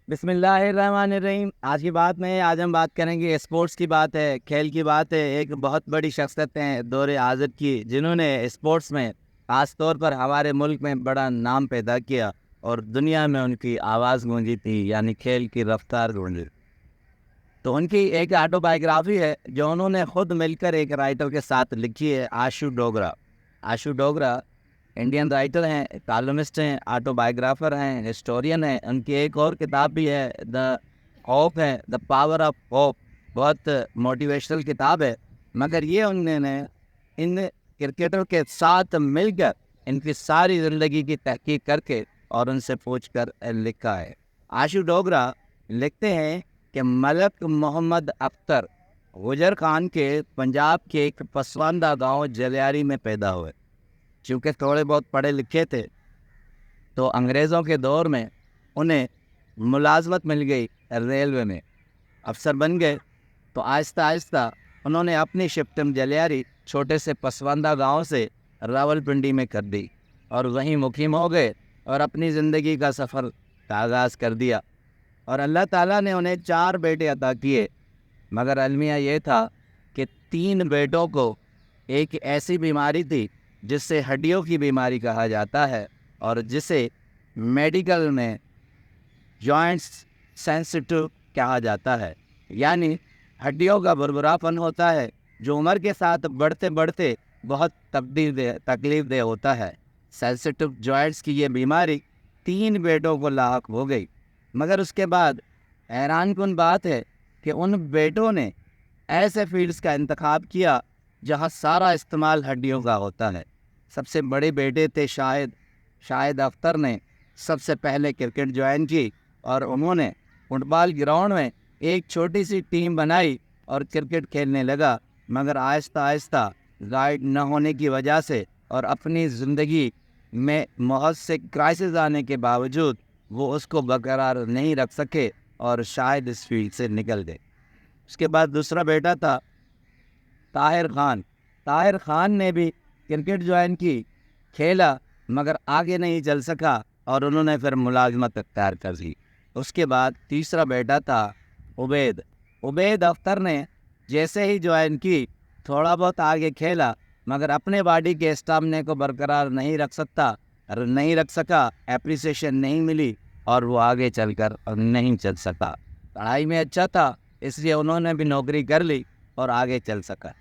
بسم اللہ الرحمن الرحیم۔ آج ہم بات کریں گے، اسپورٹس کی بات ہے، کھیل کی بات ہے۔ ایک بہت بڑی شخصیت ہیں دور حاضر کی، جنہوں نے اسپورٹس میں خاص طور پر ہمارے ملک میں بڑا نام پیدا کیا اور دنیا میں ان کی آواز گونجی تھی، یعنی کھیل کی رفتار گونجی۔ تو ان کی ایک آٹو بایوگرافی ہے جو انہوں نے خود مل کر ایک رائٹر کے ساتھ لکھی ہے، آشو ڈوگرا۔ آشو ڈوگرا انڈین رائٹر ہیں، کالمسٹ ہیں، آٹو بایوگرافر ہیں، ہسٹورین ہیں۔ ان کی ایک اور کتاب بھی ہے، دا ہوپ ہے، دا پاور آف ہوپ، بہت موٹیویشنل کتاب ہے۔ مگر یہ انہوں نے ان کرکٹر کے ساتھ مل کر ان کی ساری زندگی کی تحقیق کر کے اور ان سے پوچھ کر لکھا ہے۔ آشو ڈوگرا لکھتے ہیں کہ ملک محمد اختر گجر خان کے پنجاب کے ایک پسماندہ گاؤں جلیاری میں پیدا ہوئے۔ چونکہ تھوڑے بہت پڑھے لکھے تھے تو انگریزوں کے دور میں انہیں ملازمت مل گئی، ریلوے میں افسر بن گئے۔ تو آہستہ آہستہ انہوں نے اپنی شفٹم جلیاری چھوٹے سے پسماندہ گاؤں سے راولپنڈی میں کر دی اور وہیں مقیم ہو گئے اور اپنی زندگی کا سفر کا آغاز کر دیا۔ اور اللہ تعالیٰ نے انہیں 4 بیٹے عطا کیے، مگر المیہ یہ تھا کہ 3 بیٹوں کو ایک ایسی بیماری تھی جس سے ہڈیوں کی بیماری کہا جاتا ہے، اور جسے میڈیکل میں جوائنٹس سینسٹیو کہا جاتا ہے، یعنی ہڈیوں کا بھربھرا پن ہوتا ہے جو عمر کے ساتھ بڑھتے بڑھتے بہت تکلیف دہ ہوتا ہے۔ سینسٹیو جوائنٹس کی یہ بیماری 3 بیٹوں کو لاحق ہو گئی۔ مگر اس کے بعد حیران کن بات ہے کہ ان بیٹوں نے ایسے فیلڈز کا انتخاب کیا جہاں سارا استعمال ہڈیوں کا ہوتا ہے۔ سب سے بڑے بیٹے تھے شاہد اختر نے سب سے پہلے کرکٹ جوائن کی، اور انہوں نے فٹ بال گراؤنڈ میں ایک چھوٹی سی ٹیم بنائی اور کرکٹ کھیلنے لگا۔ مگر آہستہ آہستہ گائیڈ نہ ہونے کی وجہ سے اور اپنی زندگی میں بہت سے کرائسس آنے کے باوجود وہ اس کو برقرار نہیں رکھ سکے اور شاید اس فیلڈ سے نکل گئے۔ اس کے بعد دوسرا بیٹا تھا طاہر خان نے بھی کرکٹ جوائن کی، کھیلا، مگر آگے نہیں چل سکا اور انہوں نے پھر ملازمت اختیار کر لی۔ اس کے بعد تیسرا بیٹا تھا عبید اختر نے جیسے ہی جوائن کی، تھوڑا بہت آگے کھیلا، مگر اپنے باڈی کے اسٹامنے کو برقرار نہیں رکھ سکا، اپریسیشن نہیں ملی اور وہ آگے چل کر نہیں چل سکا۔ پڑھائی میں اچھا تھا، اس لیے انہوں نے بھی نوکری کر لی اور آگے چل سکا۔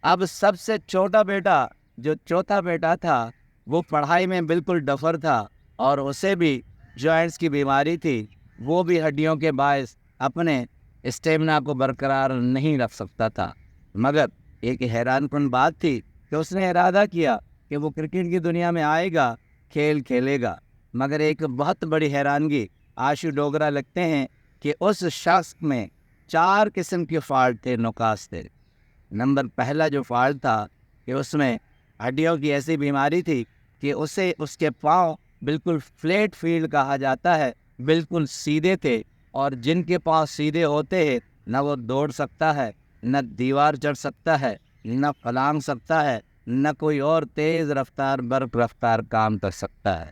اب سب سے چھوٹا بیٹا، جو چوتھا بیٹا تھا، وہ پڑھائی میں بالکل ڈفر تھا اور اسے بھی جوائنٹس کی بیماری تھی۔ وہ بھی ہڈیوں کے باعث اپنے اسٹیمنا کو برقرار نہیں رکھ سکتا تھا۔ مگر ایک حیران کن بات تھی کہ اس نے ارادہ کیا کہ وہ کرکٹ کی دنیا میں آئے گا، کھیل کھیلے گا۔ مگر ایک بہت بڑی حیرانگی، آشو ڈوگرا لکھتے ہیں کہ اس شخص میں 4 قسم کے فالٹ تھے، نقاص تھے۔ نمبر پہلا جو فالٹ تھا کہ اس میں ہڈیوں کی ایسی بیماری تھی کہ اس کے پاؤں بالکل فلیٹ فیلڈ کہا جاتا ہے، بالکل سیدھے تھے، اور جن کے پاؤں سیدھے ہوتے ہیں نہ وہ دوڑ سکتا ہے، نہ دیوار چڑھ سکتا ہے، نہ پھلانگ سکتا ہے، نہ کوئی اور تیز رفتار برق رفتار کام کر سکتا ہے۔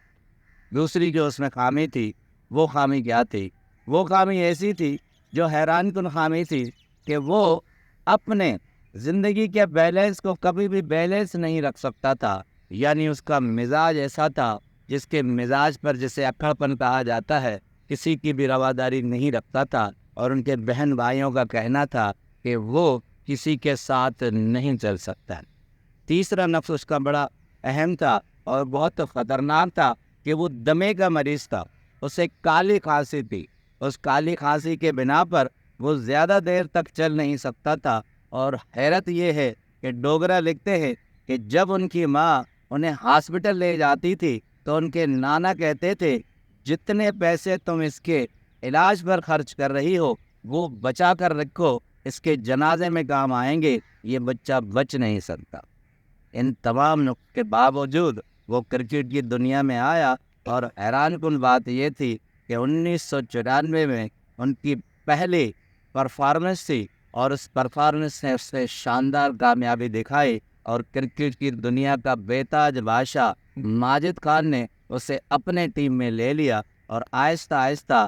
دوسری جو اس میں خامی تھی، وہ خامی کیا تھی؟ وہ خامی ایسی تھی جو حیران کن خامی تھی کہ وہ اپنے زندگی کے بیلنس کو کبھی بھی بیلنس نہیں رکھ سکتا تھا، یعنی اس کا مزاج ایسا تھا جس کے مزاج پر جسے اکڑ پن کہا جاتا ہے، کسی کی بھی رواداری نہیں رکھتا تھا، اور ان کے بہن بھائیوں کا کہنا تھا کہ وہ کسی کے ساتھ نہیں چل سکتا۔ تیسرا نفس اس کا بڑا اہم تھا اور بہت خطرناک تھا کہ وہ دمے کا مریض تھا، اسے کالی کھانسی تھی۔ اس کالی کھانسی کے بنا پر وہ زیادہ دیر تک چل نہیں سکتا تھا، اور حیرت یہ ہے کہ ڈوگرا لکھتے ہیں کہ جب ان کی ماں انہیں ہاسپٹل لے جاتی تھی تو ان کے نانا کہتے تھے، جتنے پیسے تم اس کے علاج پر خرچ کر رہی ہو وہ بچا کر رکھو، اس کے جنازے میں کام آئیں گے، یہ بچہ بچ نہیں سکتا۔ ان تمام نقط کے باوجود وہ کرکٹ کی دنیا میں آیا، اور حیران کن بات یہ تھی کہ 1994 میں ان کی پہلی پرفارمنس تھی، اور اس پرفارمنس نے اس سے شاندار کامیابی دکھائی، اور کرکٹ کی دنیا کا بے تاج بادشاہ ماجد خان نے اسے اپنے ٹیم میں لے لیا، اور آہستہ آہستہ